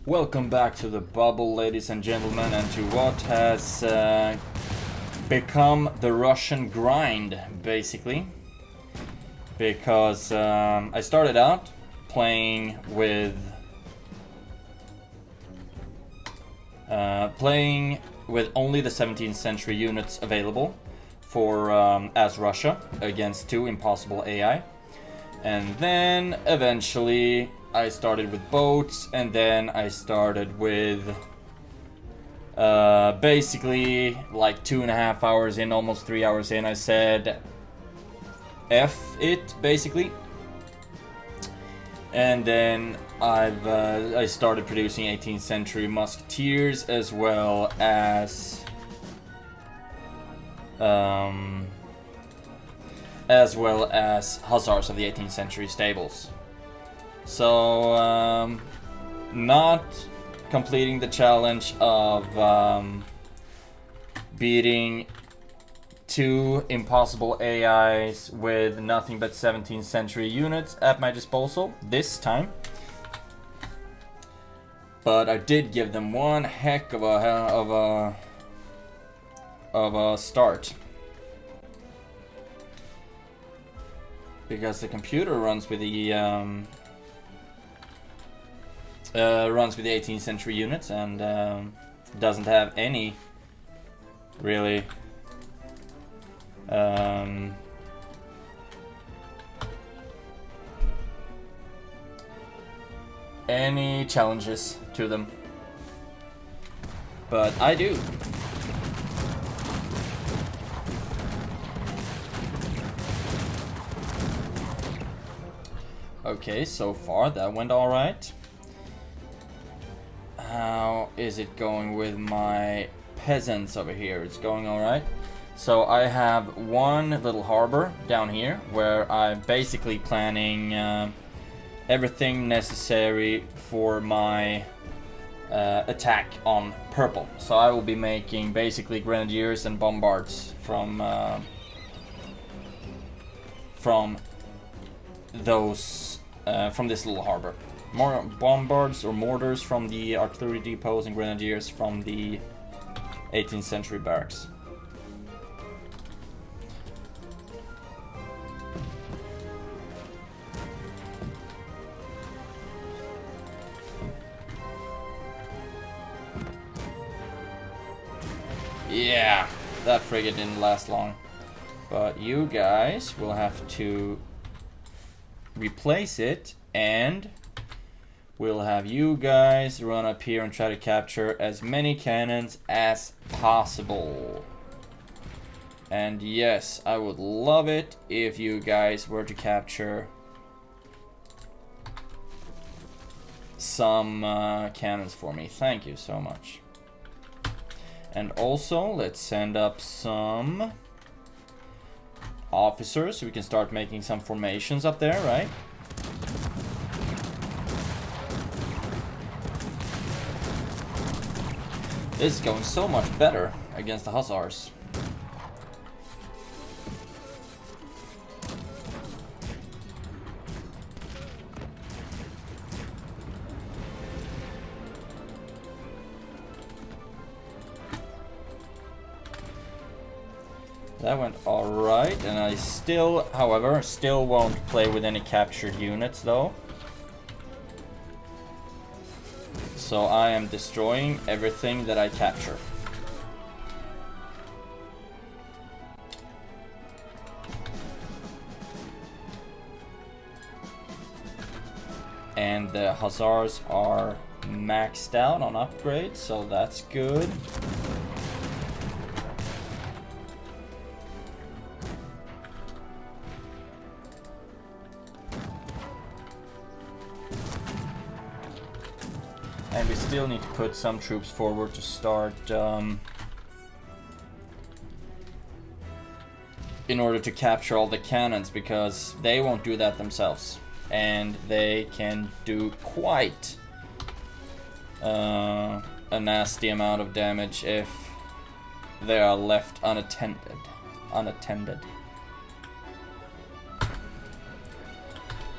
Welcome back to the bubble, ladies and gentlemen, and to what has become the Russian grind, basically. Because I started out playing with only the 17th century units available for as Russia against two impossible AI, and then eventually I started with boats, and then I started with basically like 2.5 hours in, almost 3 hours in, I said F it, basically. And then I started producing 18th century musketeers as well as hussars of the 18th century stables. So not completing the challenge of beating two impossible AIs with nothing but 17th century units at my disposal this time. But I did give them one heck of a start. Because the computer runs with the 18th century units and doesn't have any really any challenges to them, but I do. Okay, so far that went all right. How is it going with my peasants over here? It's going all right. So I have one little harbor down here where I'm basically planning everything necessary for my attack on purple. So I will be making basically grenadiers and bombards from this little harbor. More bombards or mortars from the artillery depots and grenadiers from the 18th century barracks. Yeah, that frigate didn't last long. But you guys will have to replace it, and we'll have you guys run up here and try to capture as many cannons as possible. And yes, I would love it if you guys were to capture some cannons for me. Thank you so much. And also, let's send up some officers so we can start making some formations up there, right? This is going so much better against the hussars. That went alright, and I still, however, won't play with any captured units though. So I am destroying everything that I capture. And the hussars are maxed out on upgrades, so that's good. And we still need to put some troops forward to start in order to capture all the cannons, because they won't do that themselves, and they can do quite a nasty amount of damage if they are left unattended.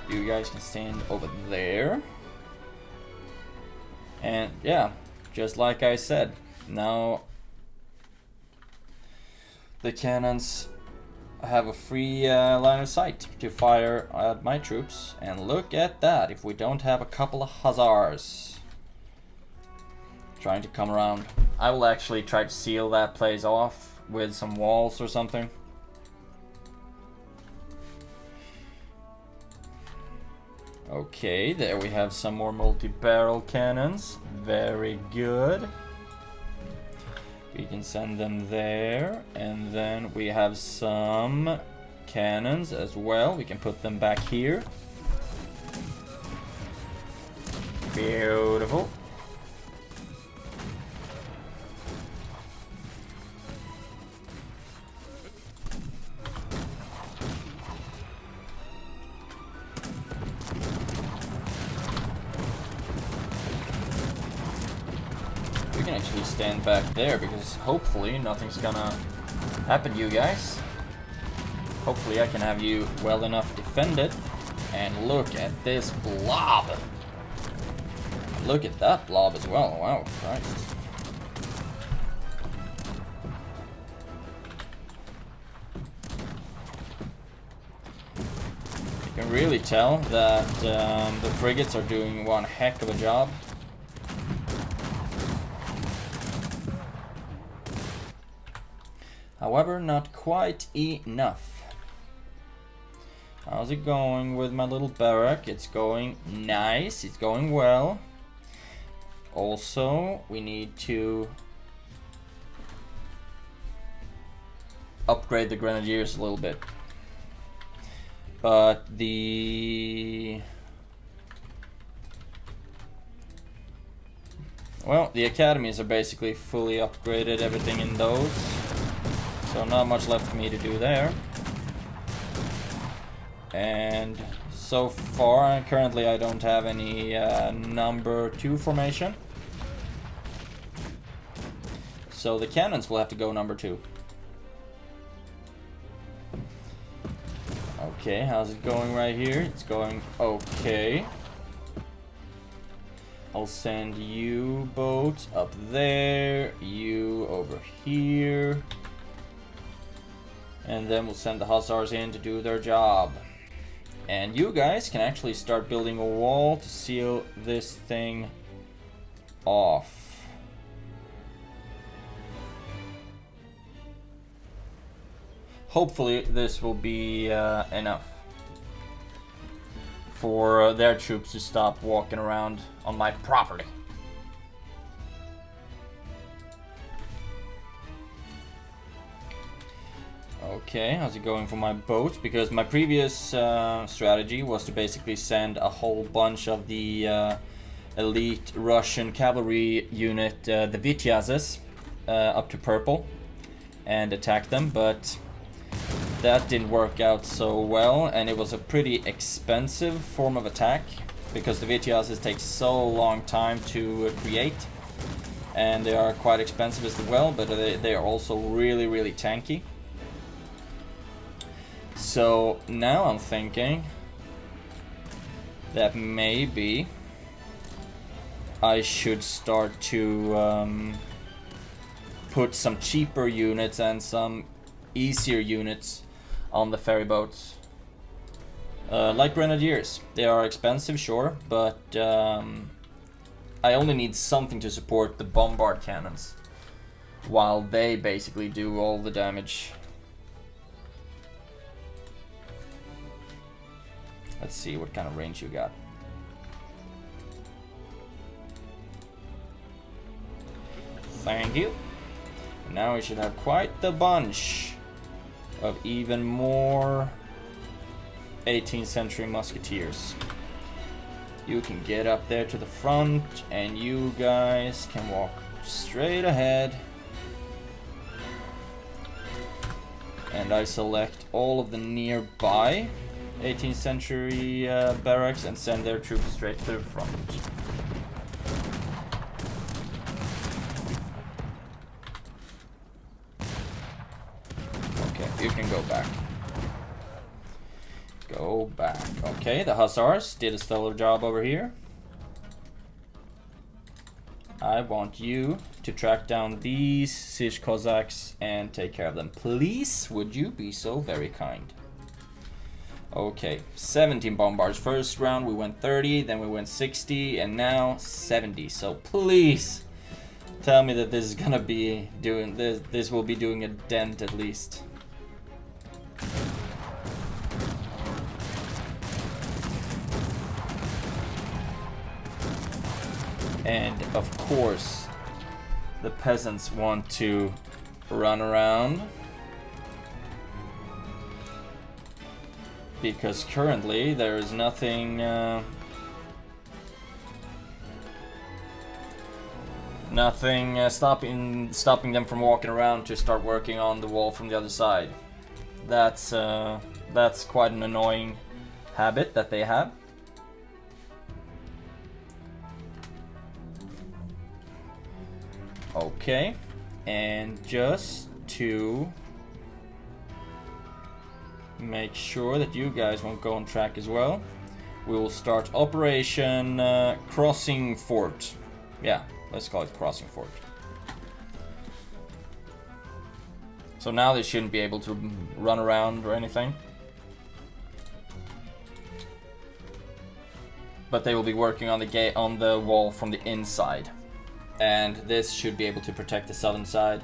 You guys can stand over there. And yeah, just like I said, now the cannons have a free line of sight to fire at my troops. And look at that, if we don't have a couple of hussars trying to come around. I will actually try to seal that place off with some walls or something. Okay, there we have some more multi-barrel cannons. Very good. We can send them there. And then we have some cannons as well. We can put them back here. Beautiful. We can actually stand back there because hopefully nothing's gonna happen to you guys. Hopefully I can have you well enough defended. And look at this blob. Look at that blob as well. Wow, Christ. You can really tell that the frigates are doing one heck of a job. However, not quite enough. How's it going with my little barrack? It's going nice. It's going well. Also, we need to upgrade the grenadiers a little bit. But the... well, the academies are basically fully upgraded, everything in those. So not much left for me to do there. And so far, currently I don't have any number 2 formation. So the cannons will have to go number 2. Okay, how's it going right here? It's going okay. I'll send you boats up there, you over here. And then we'll send the hussars in to do their job. And you guys can actually start building a wall to seal this thing off. Hopefully this will be enough for their troops to stop walking around on my property. Okay, how's it going for my boats? Because my previous strategy was to basically send a whole bunch of the elite Russian cavalry unit, the VII, up to purple and attack them, but that didn't work out so well, and it was a pretty expensive form of attack because the VII take so long time to create, and they are quite expensive as well, but they are also really tanky. So now I'm thinking that maybe I should start to put some cheaper units and some easier units on the ferry boats. Like grenadiers. They are expensive, sure, but I only need something to support the bombard cannons while they basically do all the damage. Let's see what kind of range you got. Thank you. Now we should have quite the bunch of even more 18th century musketeers. You can get up there to the front and you guys can walk straight ahead. And I select all of the nearby 18th century barracks and send their troops straight to the front. Okay, you can go back. Go back. Okay, the hussars did a stellar job over here. I want you to track down these siege Cossacks and take care of them. Please, would you be so very kind? Okay, 17 bombards. First round we went 30, then we went 60, and now 70. So please tell me that this is gonna be doing this. This will be doing a dent at least. And of course, the peasants want to run around because currently there is nothing stopping them from walking around to start working on the wall from the other side. That's quite an annoying habit that they have. Okay, and just to make sure that you guys won't go on track as well, we will start Operation Crossing Fort. Yeah, let's call it Crossing Fort. So now they shouldn't be able to run around or anything. But they will be working on the gate on the wall from the inside. And this should be able to protect the southern side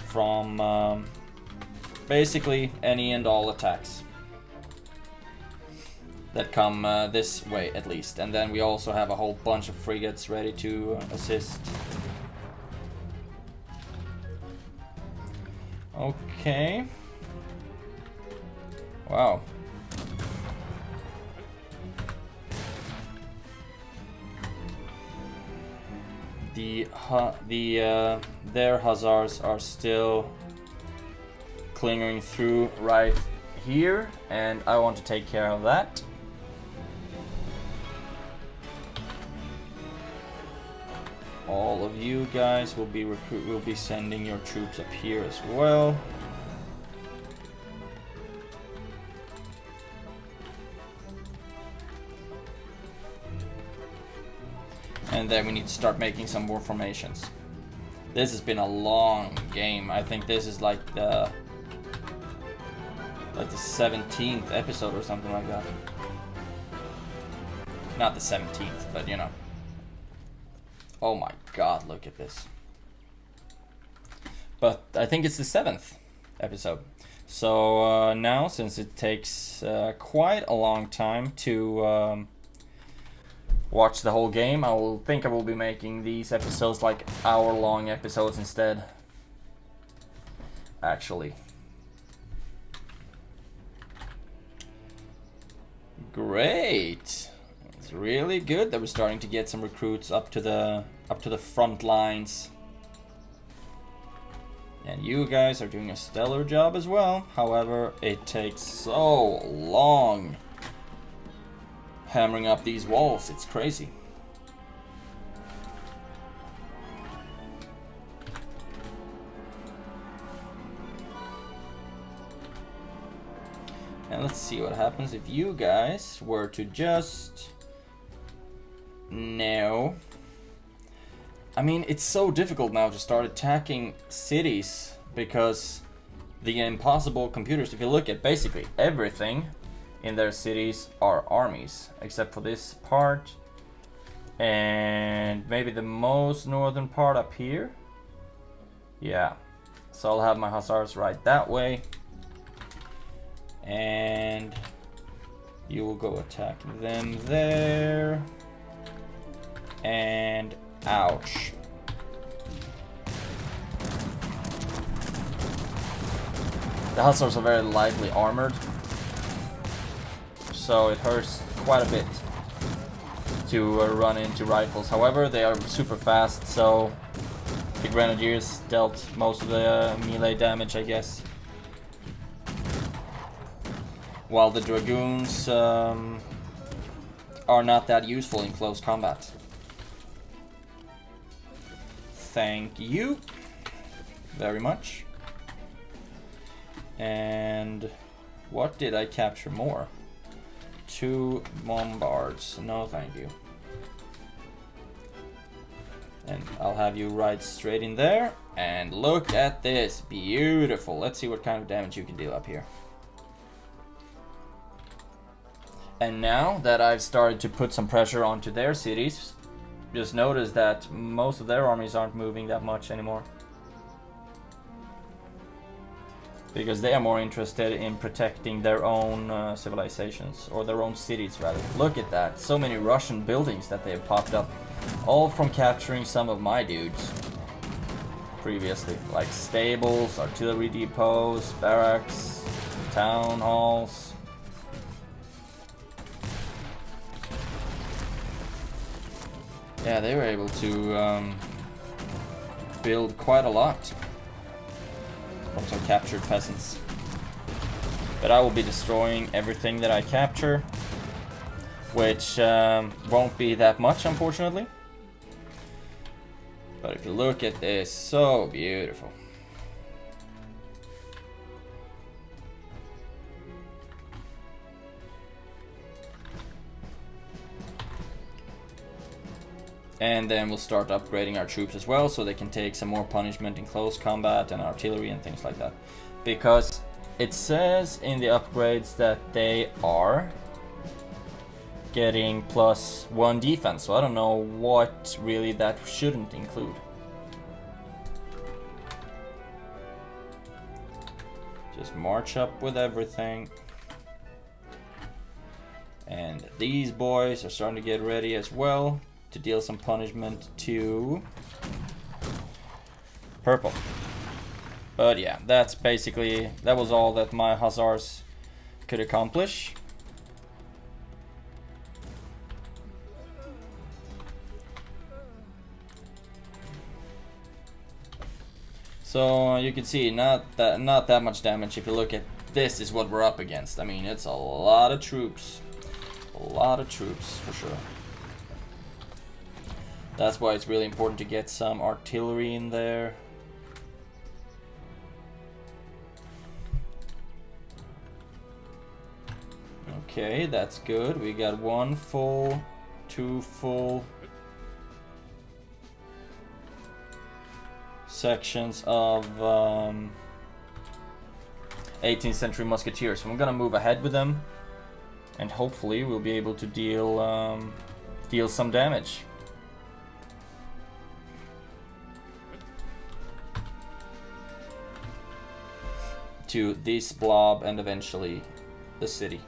from basically any and all attacks that come this way at least. And then we also have a whole bunch of frigates ready to assist. Okay. Wow. Their hussars are still clinging through right here, and I want to take care of that. All of you guys will be sending your troops up here as well. And then we need to start making some more formations. This has been a long game. I think this is like the 17th episode or something like that. Not the 17th, but you know. Oh my god, look at this. But I think it's the 7th episode. So now, since it takes quite a long time to watch the whole game, I will be making these episodes like hour-long episodes instead. Actually. Great. It's really good that we're starting to get some recruits up to the front lines. And you guys are doing a stellar job as well. However, it takes so long hammering up these walls. It's crazy. And let's see what happens if you guys were to just... No. I mean, it's so difficult now to start attacking cities because the impossible computers, if you look at basically everything in their cities are armies, except for this part and maybe the most northern part up here. Yeah, so I'll have my hussars right that way, and you will go attack them there. And ouch. The hussars are very lightly armored, so it hurts quite a bit to run into rifles. However, they are super fast, so the grenadiers dealt most of the melee damage, I guess. While the dragoons are not that useful in close combat. Thank you very much. And what did I capture more? 2 bombards. No, thank you. And I'll have you ride straight in there. And look at this. Beautiful. Let's see what kind of damage you can deal up here. And now that I've started to put some pressure onto their cities, just notice that most of their armies aren't moving that much anymore. Because they are more interested in protecting their own civilizations, or their own cities rather. Look at that, so many Russian buildings that they have popped up. All from capturing some of my dudes previously. Like stables, artillery depots, barracks, town halls. Yeah, they were able to build quite a lot from some captured peasants. But I will be destroying everything that I capture, which won't be that much, unfortunately. But if you look at this, so beautiful. And then we'll start upgrading our troops as well, so they can take some more punishment in close combat and artillery and things like that. Because it says in the upgrades that they are getting +1 defense, so I don't know what really that shouldn't include. Just march up with everything. And these boys are starting to get ready as well to deal some punishment to purple. But yeah, that's basically, that was all that my hussars could accomplish. So you can see not that much damage. If you look at this, is what we're up against. I mean, it's a lot of troops. A lot of troops for sure. That's why it's really important to get some artillery in there. Okay, that's good. We got 1 full, 2 full sections of 18th century musketeers. So I'm gonna move ahead with them, and hopefully we'll be able to deal some damage. To this blob and eventually the city.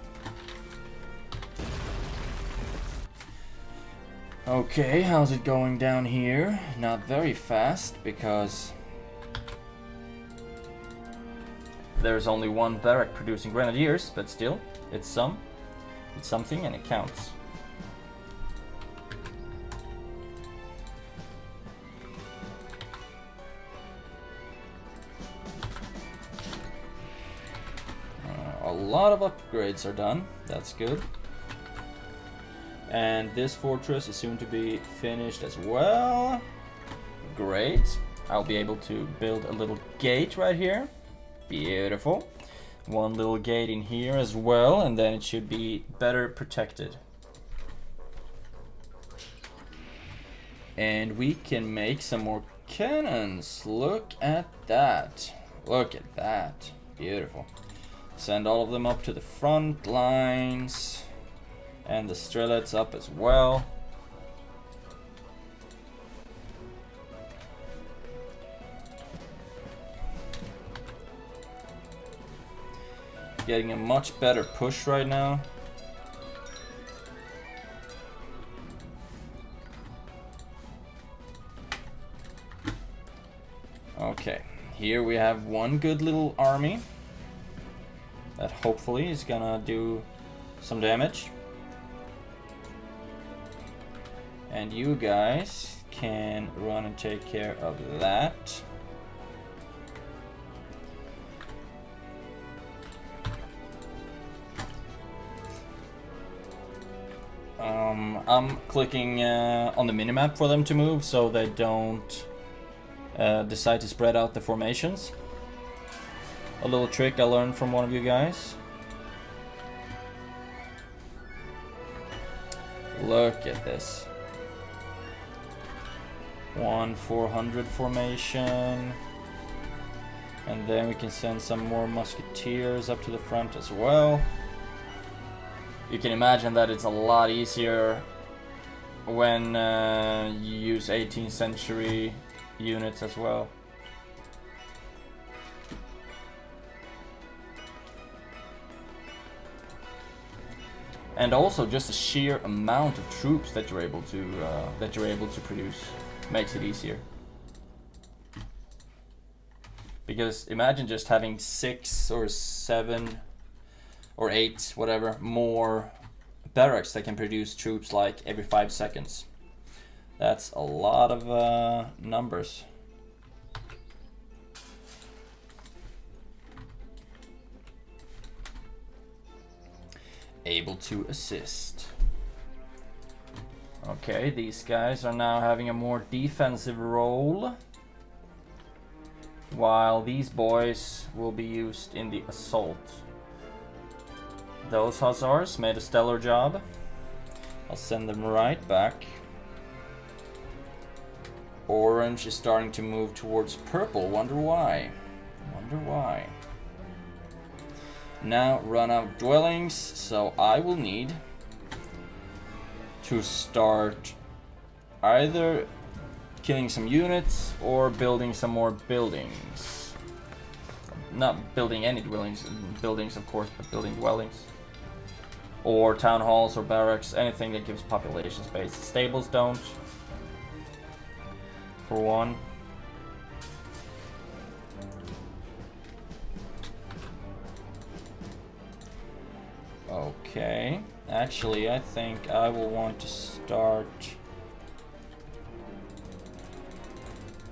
Okay, how's it going down here? Not very fast, because there's only 1 barrack producing grenadiers, but still, it's something and it counts. A lot of upgrades are done, that's good. And this fortress is soon to be finished as well. Great. I'll be able to build a little gate right here. Beautiful. 1 little gate in here as well, and then it should be better protected. And we can make some more cannons. Look at that. Look at that. Beautiful. Send all of them up to the front lines. And the strelets up as well. Getting a much better push right now. Okay, here we have 1 good little army that hopefully is gonna do some damage. And you guys can run and take care of that. I'm clicking on the minimap for them to move so they don't decide to spread out the formations. A little trick I learned from one of you guys. Look at this. One 400 formation. And then we can send some more musketeers up to the front as well. You can imagine that it's a lot easier when you use 18th century units as well. And also just the sheer amount of troops that you're able to produce makes it easier. Because imagine just having 6 or 7 or 8, whatever, more barracks that can produce troops like every 5 seconds. That's a lot of numbers. Able to assist. Okay, these guys are now having a more defensive role, while these boys will be used in the assault. Those hussars made a stellar job. I'll send them right back. Orange is starting to move towards purple. Wonder why? Wonder why? Now run out of dwellings, so I will need to start either killing some units or building some more buildings. Not building any buildings of course, but building dwellings. Or town halls or barracks, anything that gives population space. Stables don't, for one. Okay, actually I think I will want to start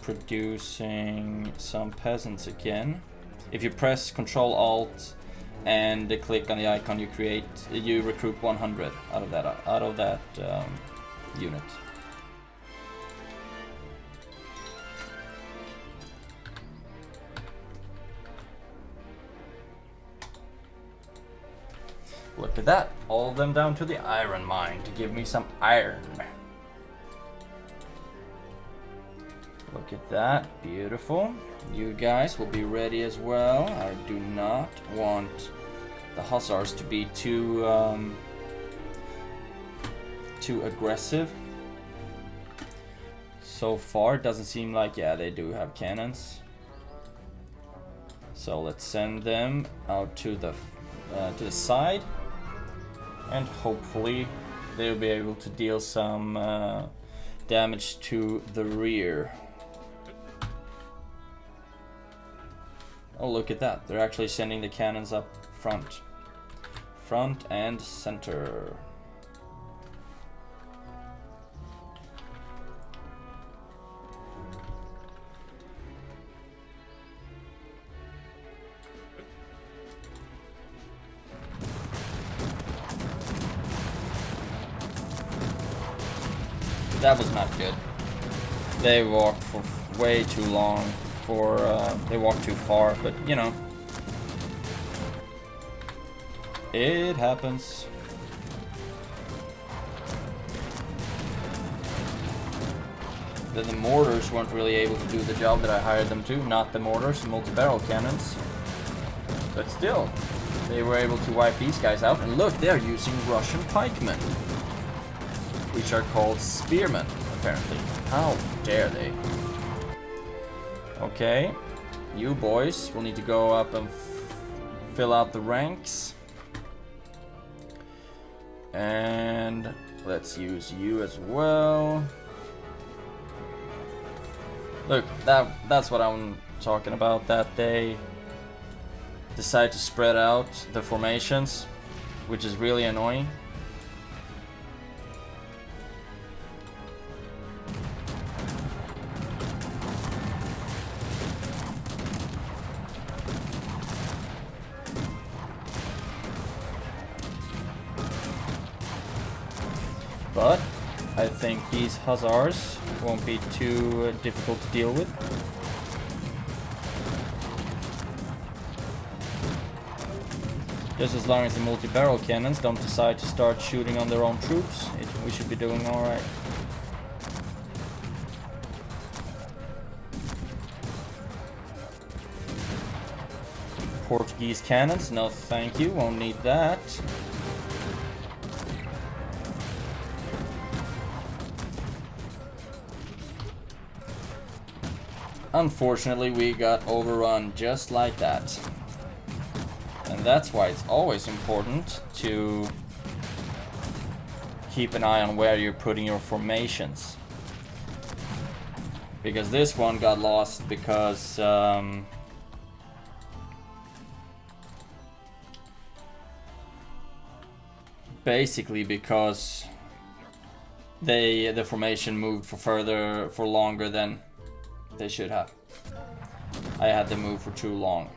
producing some peasants again. If you press Control Alt and click on the icon you create, you recruit 100 out of that unit. Look at that, all of them down to the iron mine to give me some iron. Look at that, beautiful. You guys will be ready as well. I do not want the hussars to be too aggressive. So far, it doesn't seem like, yeah, they do have cannons. So let's send them out to the side, and hopefully they'll be able to deal some damage to the rear. Oh, look at that. They're actually sending the cannons up front. Front and center. That was not good. They walked for way too long. They walked too far, but you know, it happens. Then the mortars weren't really able to do the job that I hired them to. Not the mortars, the multi-barrel cannons. But still, they were able to wipe these guys out. And look, they're using Russian pikemen, which are called spearmen, apparently. How dare they? Okay, you boys will need to go up and fill out the ranks. And let's use you as well. Look, that's what I'm talking about, that they decide to spread out the formations, which is really annoying. But I think these hussars won't be too difficult to deal with. Just as long as the multi-barrel cannons don't decide to start shooting on their own troops, we should be doing alright. Portuguese cannons. No, thank you. Won't need that. Unfortunately, we got overrun just like that. And that's why it's always important to keep an eye on where you're putting your formations. Because this one got lost because basically because the formation moved for longer than they should have. I had them move for too long.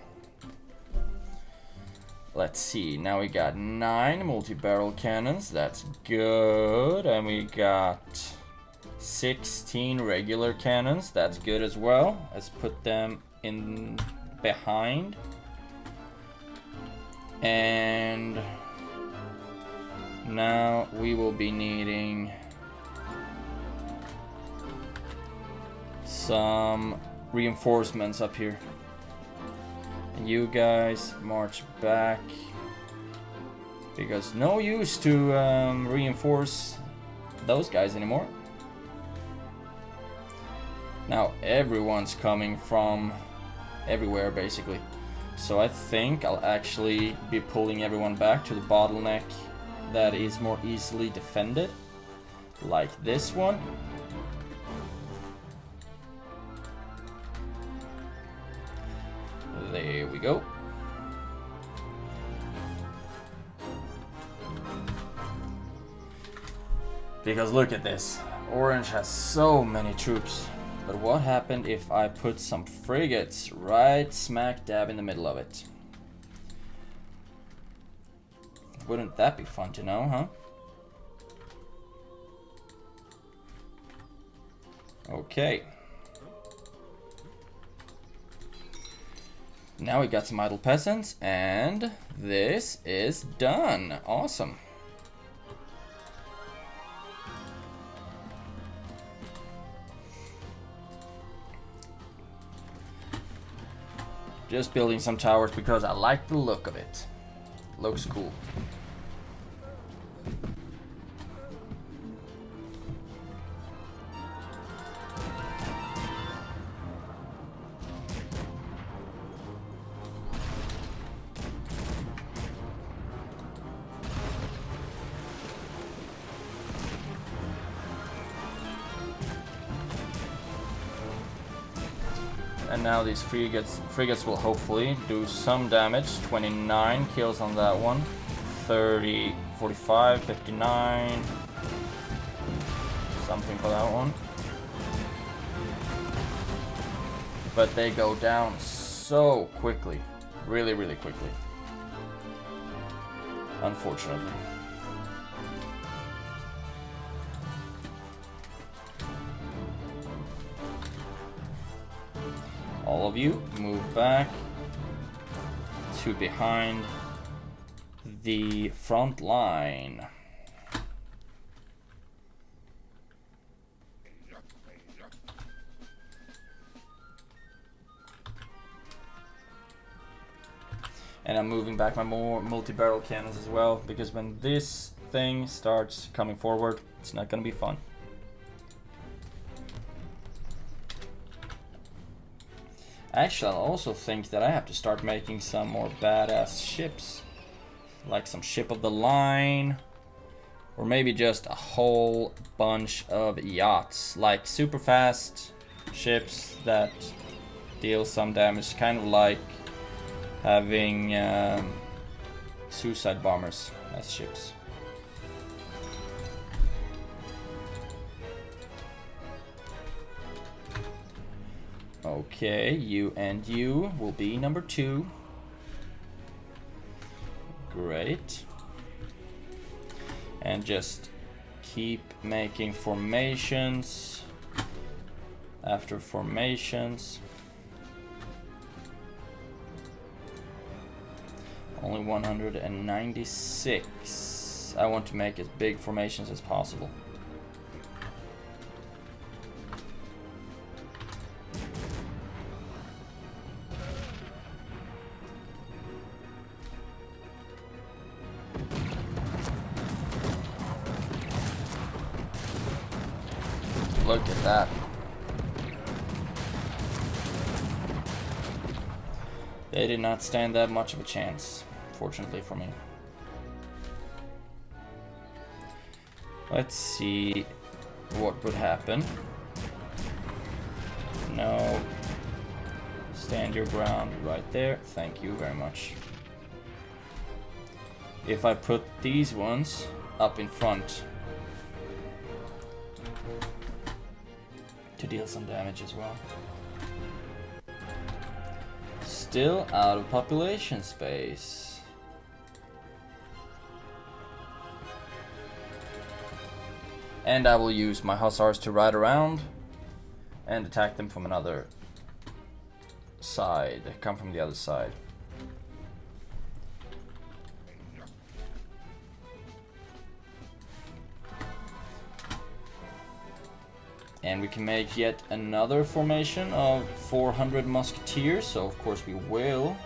Let's see, now we got 9 multi-barrel cannons, that's good. And we got 16 regular cannons, that's good as well. Let's put them in behind. And now we will be needing some reinforcements up here. And you guys march back, because no use to reinforce those guys anymore. Now everyone's coming from everywhere basically, so I think I'll actually be pulling everyone back to the bottleneck that is more easily defended, like this one. There we go. Because look at this. Orange has so many troops. But what happened if I put some frigates right smack dab in the middle of it? Wouldn't that be fun to know, huh? Okay. Now we got some idle peasants, and this is done. Awesome. Just building some towers because I like the look of it. Looks cool. And now these frigates will hopefully do some damage. 29 kills on that one. 30, 45, 59. Something for that one. But they go down so quickly. Really, really quickly. Unfortunately. All of you move back to behind the front line. And I'm moving back my more multi-barrel cannons as well, because when this thing starts coming forward, it's not gonna be fun. Actually, I also think that I have to start making some more badass ships. Like some ship of the line. Or maybe just a whole bunch of yachts. Like super fast ships that deal some damage. Kind of like having suicide bombers as ships. Okay, you and you will be number 2. Great. And just keep making formations after formations. Only 196. I want to make as big formations as possible. Look at that. They did not stand that much of a chance, fortunately for me. Let's see what would happen. No. Stand your ground right there. Thank you very much. If I put these ones up in front to deal some damage as well. Still out of population space. And I will use my hussars to ride around and attack them from another side. Come from the other side. And we can make yet another formation of 400 musketeers, so of course we will.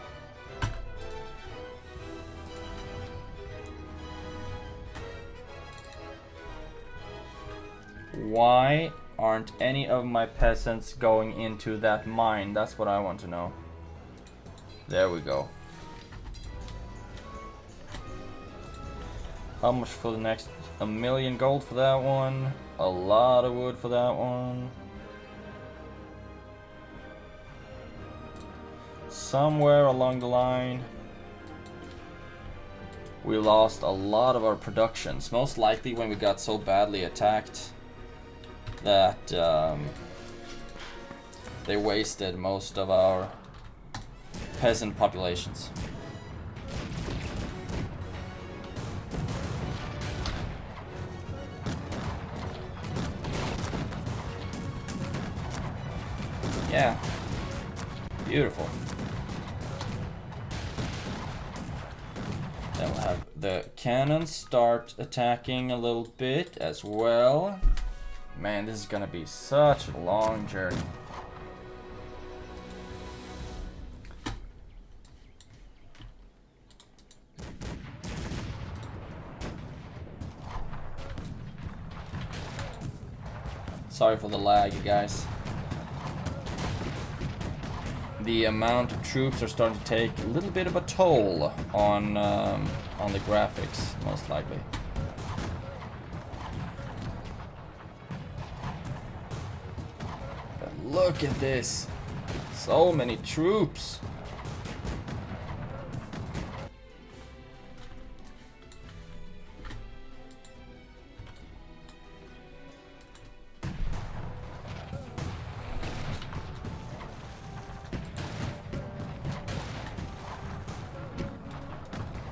Why aren't any of my peasants going into that mine? That's what I want to know. There we go. How much for the next? 1,000,000 gold for that one. A lot of wood for that one. Somewhere along the line, we lost a lot of our productions. Most likely when we got so badly attacked that they wasted most of our peasant populations. Yeah, beautiful. Then we'll have the cannons start attacking a little bit as well. Man, this is gonna be such a long journey. Sorry for the lag, you guys. The amount of troops are starting to take a little bit of a toll on the graphics, most likely. But look at this, so many troops.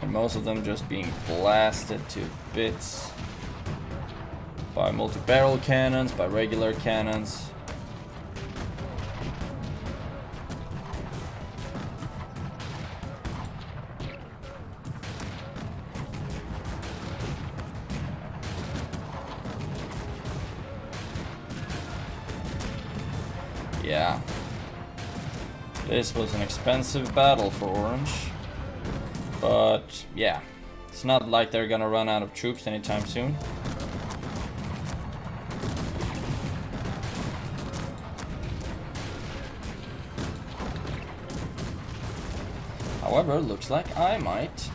Most of them just being blasted to bits by multi-barrel cannons, by regular cannons. Yeah, this was an expensive battle for Orange. But yeah, it's not like they're gonna run out of troops anytime soon. However, looks like I might.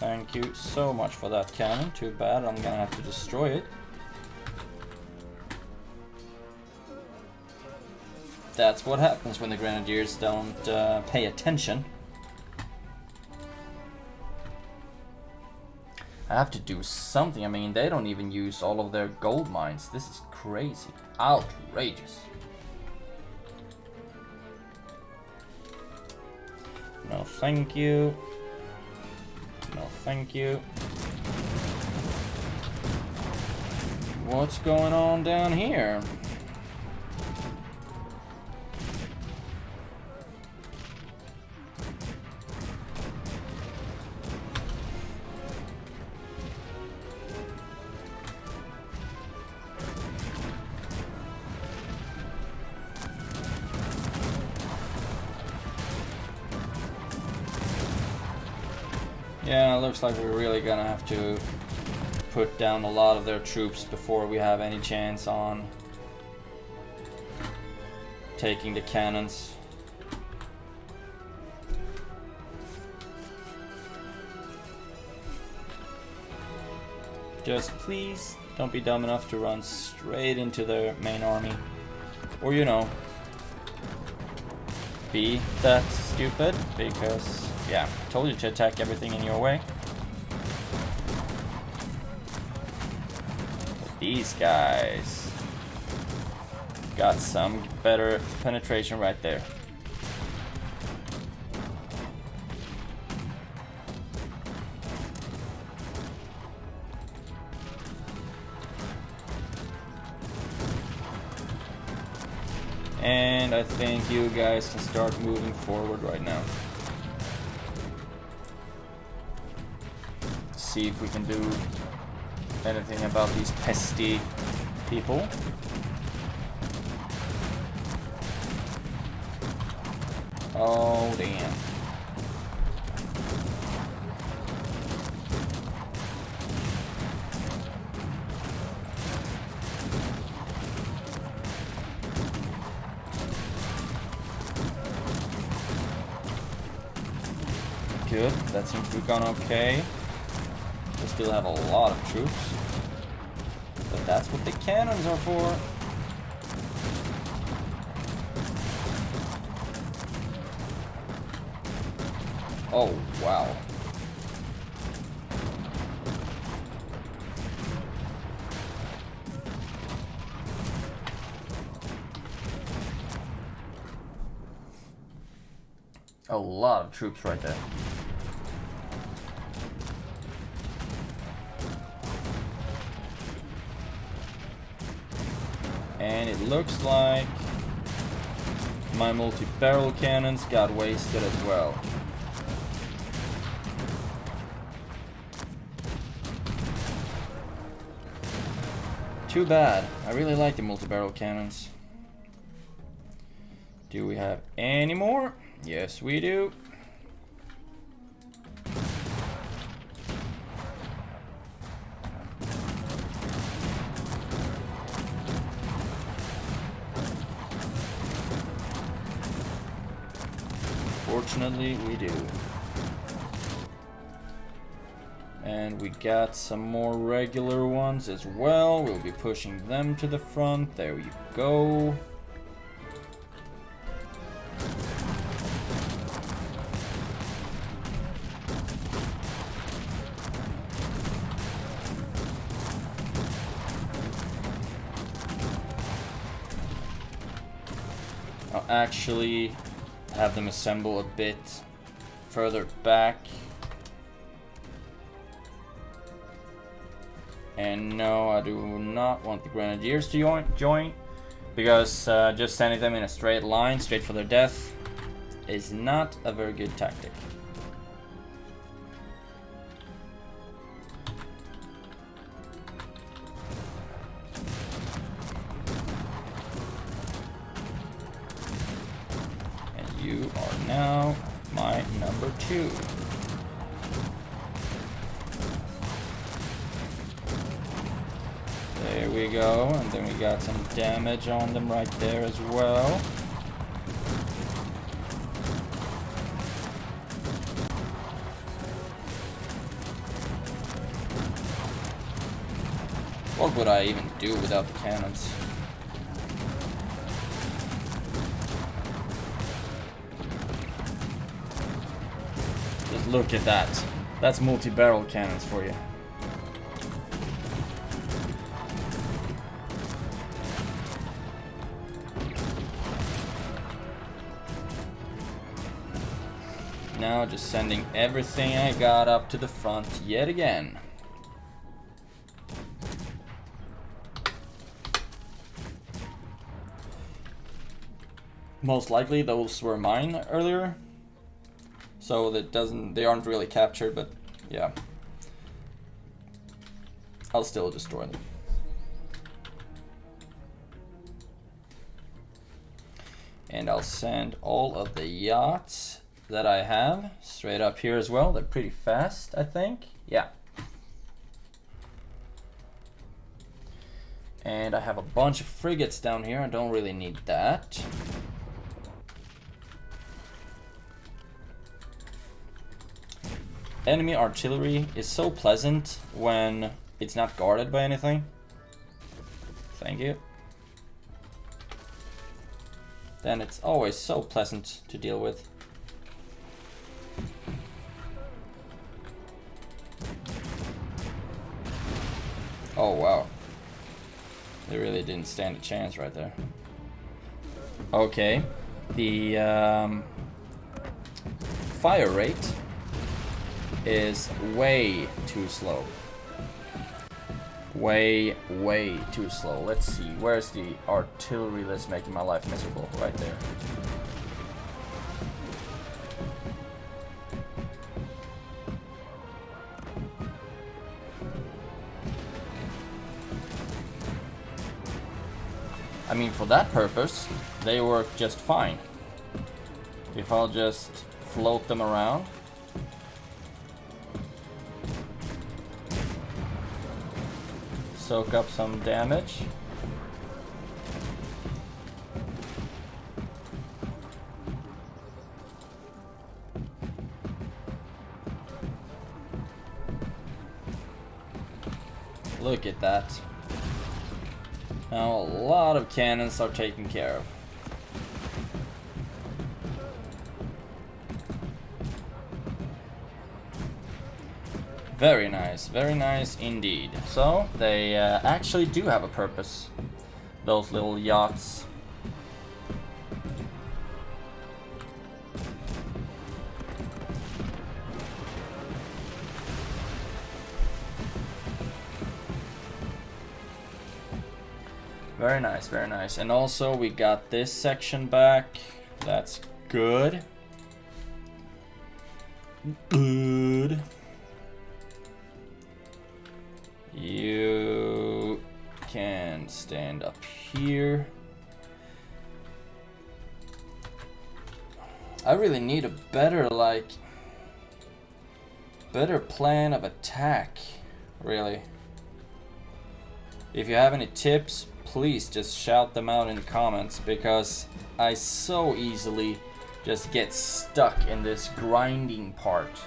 Thank you so much for that cannon. Too bad I'm gonna have to destroy it. That's what happens when the Grenadiers don't pay attention. I have to do something. I mean, they don't even use all of their gold mines. This is crazy. Outrageous. No, thank you. No, thank you. What's going on down here? Yeah, it looks like we're really gonna have to put down a lot of their troops before we have any chance on taking the cannons. Just please don't be dumb enough to run straight into their main army. Or, you know, be that stupid, because, yeah, I told you to attack everything in your way. But these guys got some better penetration right there. And I think you guys can start moving forward right now. See if we can do anything about these pesty people. Oh, damn. Good, that seems to have gone okay. We still have a lot of troops. But that's what the cannons are for. Oh, wow. A lot of troops right there. And it looks like my multi-barrel cannons got wasted as well. Too bad. I really like the multi-barrel cannons. Do we have any more? Yes, we do. Fortunately, we do. And we got some more regular ones as well. We'll be pushing them to the front. There you go. I'll actually have them assemble a bit further back. And no, I do not want the Grenadiers to join because just sending them in a straight line, straight for their death, is not a very good tactic. And you are now my number 2. There we go, and then we got some damage on them right there as well. What would I even do without the cannons? Just look at that. That's multi-barrel cannons for you. Now just sending everything I got up to the front yet again. Most likely those were mine earlier, so they aren't really captured, but yeah, I'll still destroy them. And I'll send all of the yachts that I have straight up here as well. They're pretty fast, I think. Yeah. And I have a bunch of frigates down here. I don't really need that. Enemy artillery is so pleasant when it's not guarded by anything. Thank you. Then it's always so pleasant to deal with. Oh wow. They really didn't stand a chance right there. Okay. The fire rate is way too slow. Way too slow. Let's see. Where's the artillery that's making my life miserable? Right there. I mean, for that purpose, they work just fine. If I'll just float them around. Soak up some damage. Look at that. Now a lot of cannons are taken care of. Very nice indeed. So they actually do have a purpose, those little yachts. Very nice. And also we got this section back. That's good. Good. You can stand up here. I really need a better plan of attack, really. If you have any tips, please just shout them out in the comments, because I so easily just get stuck in this grinding part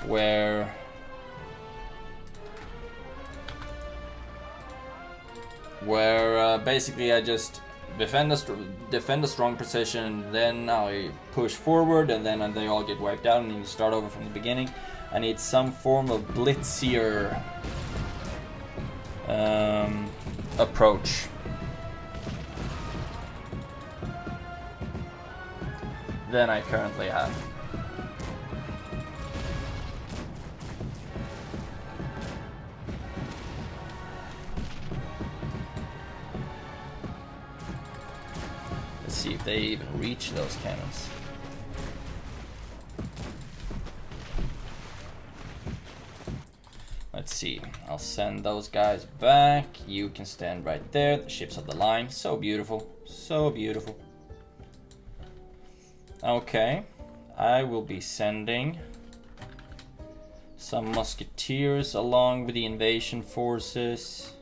where basically I just defend a strong position, then I push forward, and then they all get wiped out, and you start over from the beginning. I need some form of blitzier approach. Than I currently have. Let's see if they even reach those cannons. Let's see. I'll send those guys back. You can stand right there. The ships of the line. So beautiful. So beautiful. Okay. I will be sending some musketeers along with the invasion forces,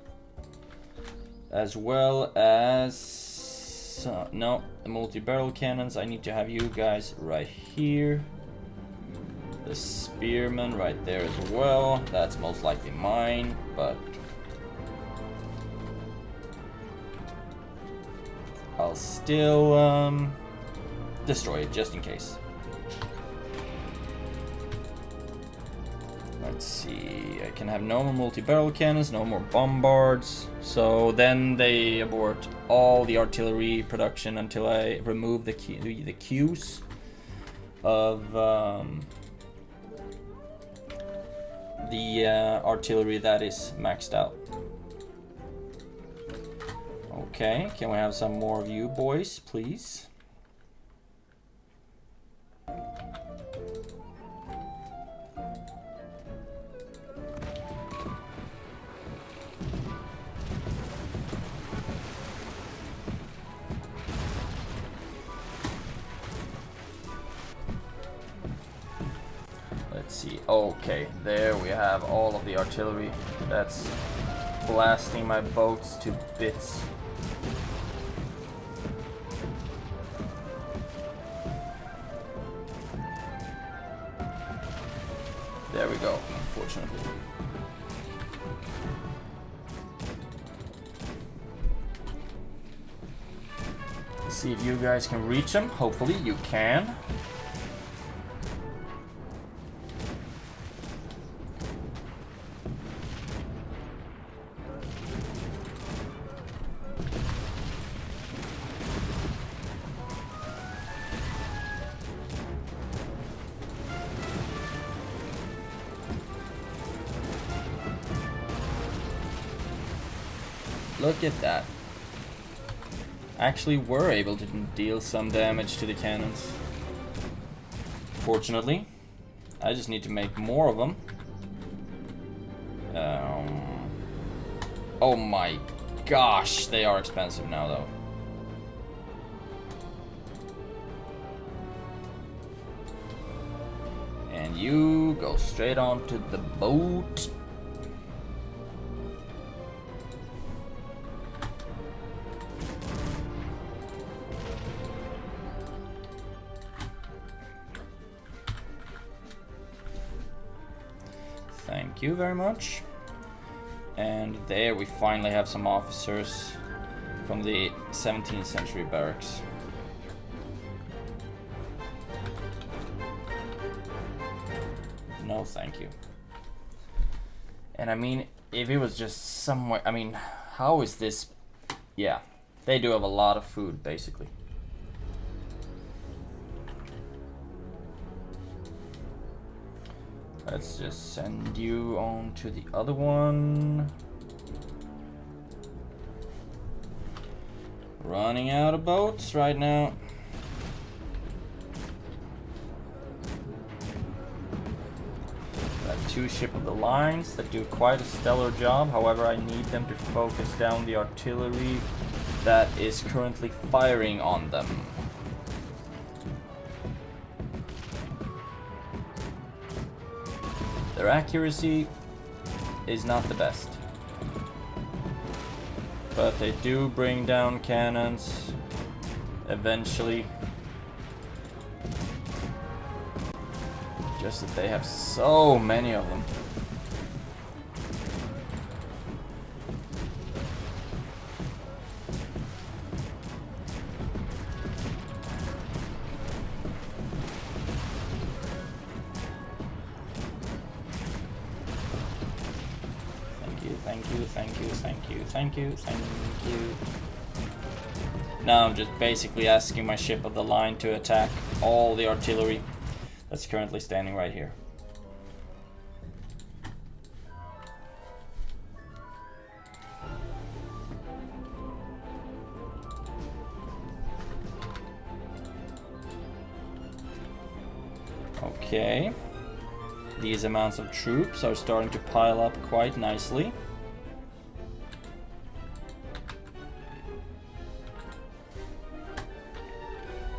as well as no, multi-barrel cannons. I need to have you guys right here. The spearmen right there as well. That's most likely mine, but I'll still destroy it just in case. Let's see. I can have no more multi-barrel cannons, no more bombards. So then they abort all the artillery production until I remove the queues of the artillery that is maxed out. Okay, can we have some more of you boys, please? Let's see. Okay, there we have all of the artillery. That's blasting my boats to bits. There we go, unfortunately. Let's see if you guys can reach them. Hopefully you can. Look at that. Actually were able to deal some damage to the cannons. Fortunately, I just need to make more of them. Oh my gosh, they are expensive now though. And you go straight onto the boat. Thank you very much. And there we finally have some officers from the 17th century barracks. No, thank you. And I mean, if it was just somewhere, I mean, how is this? Yeah, they do have a lot of food, basically. Let's just send you on to the other one. Running out of boats right now. Got 2 ship of the lines that do quite a stellar job. However, I need them to focus down the artillery that is currently firing on them. Their accuracy is not the best, but they do bring down cannons eventually. Just that they have so many of them. Thank you. Now I'm just basically asking my ship of the line to attack all the artillery that's currently standing right here. Okay. These amounts of troops are starting to pile up quite nicely.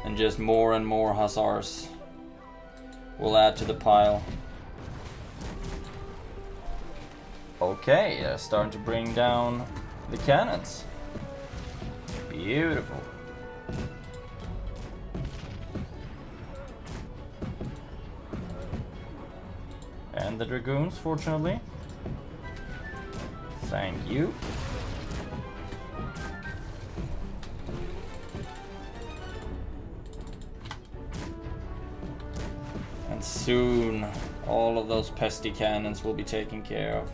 And just more and more hussars will add to the pile. Okay, they're starting to bring down the cannons. Beautiful. And the dragoons, fortunately. Thank you. And soon, all of those pesky cannons will be taken care of.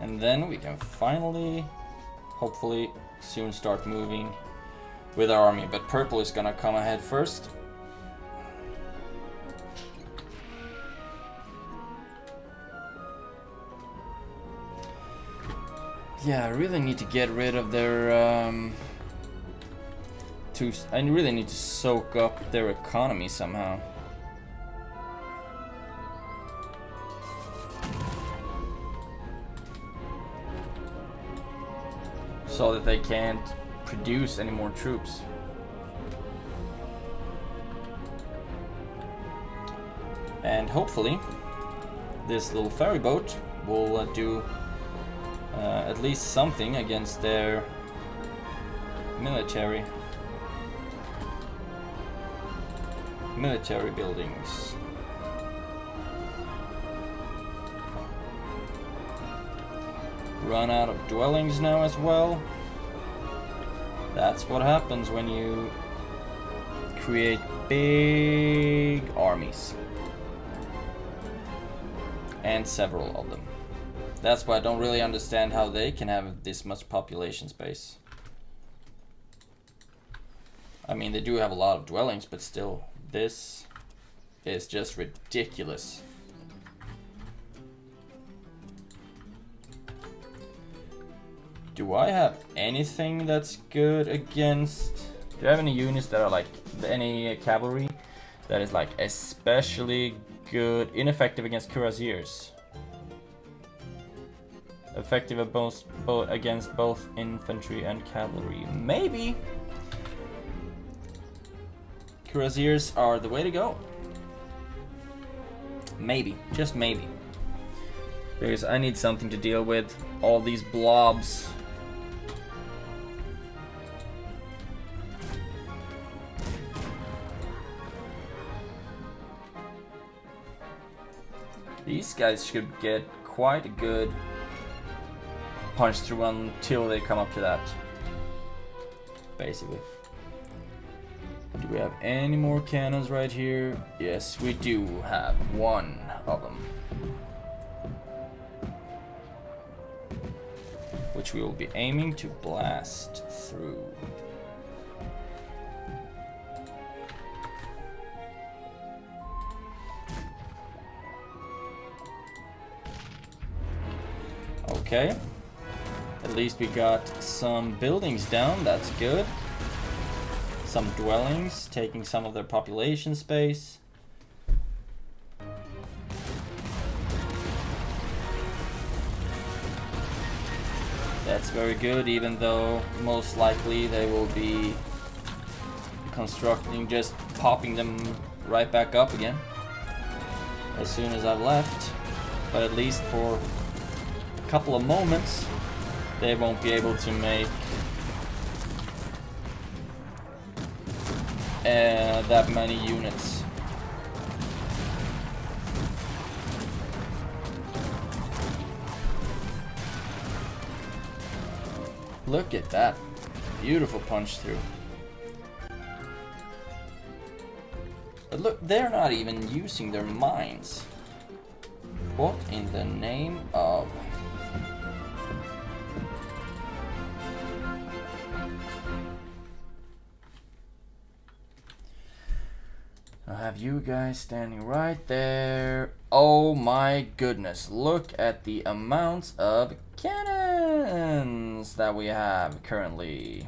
And then we can finally, hopefully, soon start moving with our army. But purple is gonna come ahead first. Yeah, I really need to get rid of their I really need to soak up their economy somehow. so that they can't produce any more troops. And hopefully this little ferry boat will do at least something against their military buildings. Run out of dwellings now as well. That's what happens when you create big armies. And several of them. That's why I don't really understand how they can have this much population space. I mean, they do have a lot of dwellings, but still, this is just ridiculous. Do I have anything that's good against... Do I have any units that are like... Any cavalry that is like especially good... Ineffective against cuirassiers? Effective against both infantry and cavalry? Maybe! Cuirassiers are the way to go. Maybe. Just maybe. Because I need something to deal with all these blobs. These guys should get quite a good punch through until they come up to that. Basically. Do we have any more cannons right here? Yes, we do have one of them. Which we will be aiming to blast through. Okay. At least we got some buildings down, that's good. Some dwellings, taking some of their population space. That's very good, even though most likely they will be constructing, just popping them right back up again as soon as I've left. But at least for a couple of moments, they won't be able to make that many units. Look at that beautiful punch through. But look, they're not even using their mines. What in the name of... I have you guys standing right there. Oh my goodness, look at the amounts of cannons that we have currently.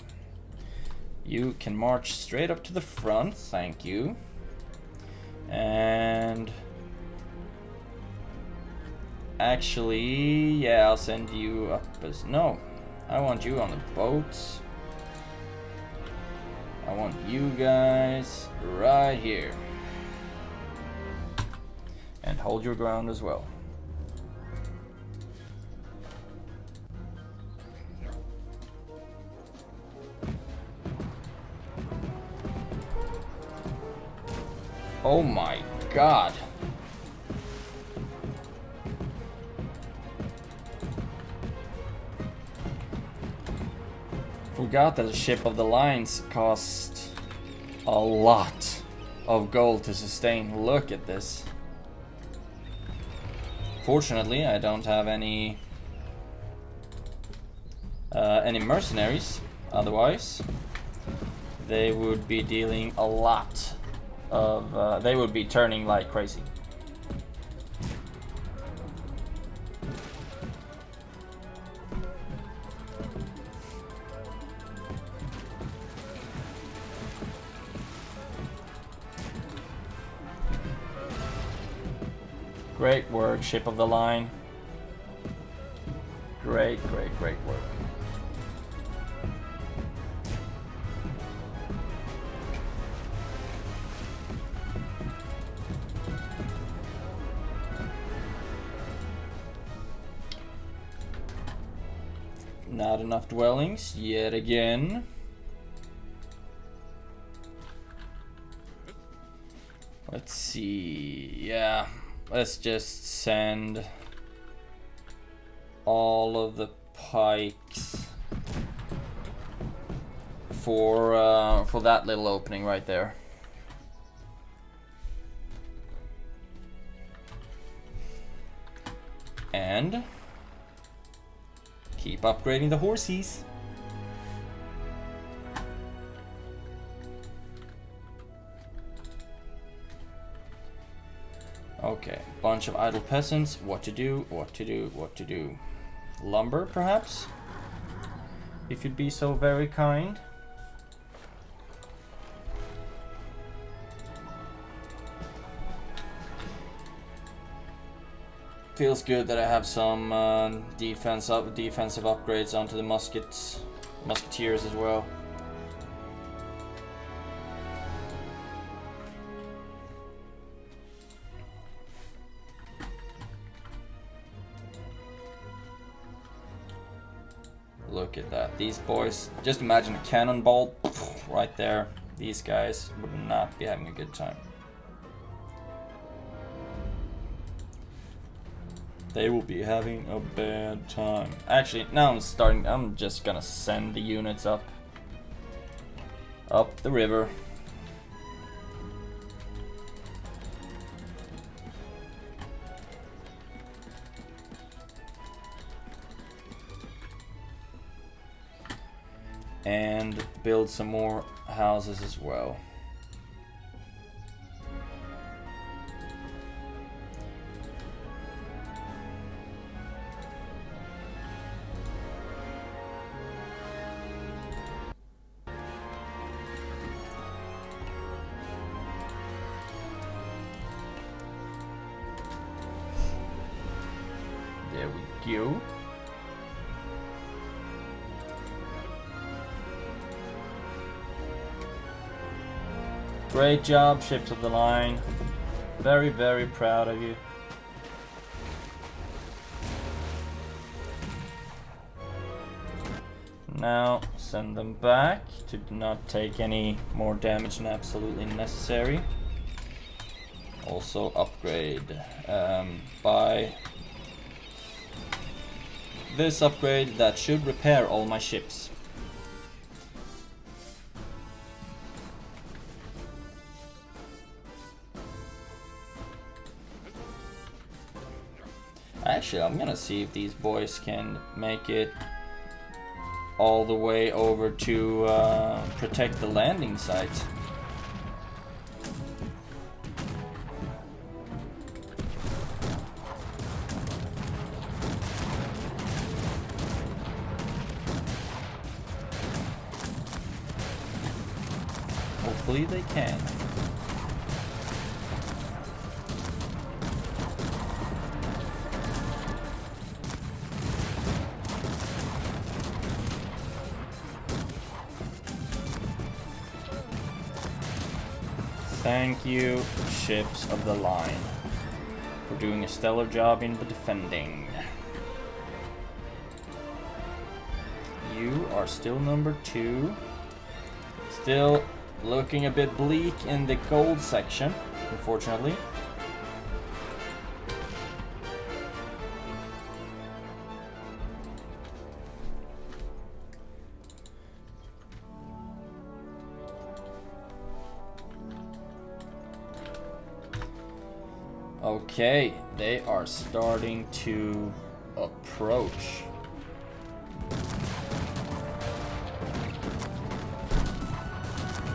You can march straight up to the front, thank you. And actually, yeah, I'll send you up as... No, I want you on the boats. I want you guys right here. And hold your ground as well. Oh my god. Forgot that a ship of the lines cost a lot of gold to sustain. Look at this. Fortunately, I don't have any mercenaries. Otherwise, they would be dealing a lot of... they would be turning like crazy. Great work, ship of the line. Great, great, great work. Not enough dwellings yet again. Let's see. Yeah, let's just send all of the pikes for that little opening right there. And keep upgrading the horses. Okay, bunch of idle peasants. What to do, what to do, what to do. Lumber, perhaps? If you'd be so very kind. Feels good that I have some defensive upgrades onto the musketeers as well. Look at that. These boys, just imagine a cannonball right there. These guys would not be having a good time. They will be having a bad time. Actually, now I'm just gonna send the units up the river. And build some more houses as well. There we go. Great job, ships of the line. Very, very proud of you. Now send them back to not take any more damage than absolutely necessary. Also upgrade by this upgrade that should repair all my ships. Actually, I'm gonna see if these boys can make it all the way over to protect the landing site. Hopefully they can. Thank you, ships of the line, for doing a stellar job in the defending. You are still number 2. Still looking a bit bleak in the gold section, unfortunately. Okay, they are starting to approach.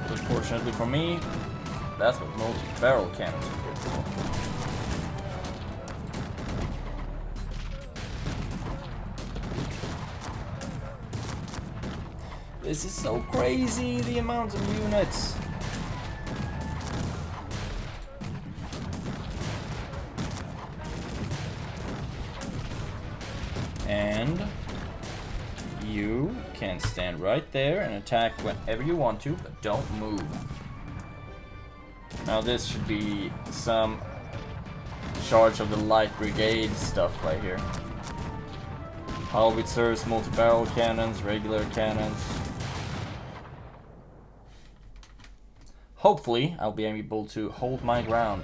Unfortunately for me, that's what multi-barrel cannons are good for. This is so crazy, the amount of units. And you can stand right there and attack whenever you want to, but don't move. Now this should be some charge of the light brigade stuff right here. Howitzers, multi-barrel cannons, regular cannons. Hopefully, I'll be able to hold my ground.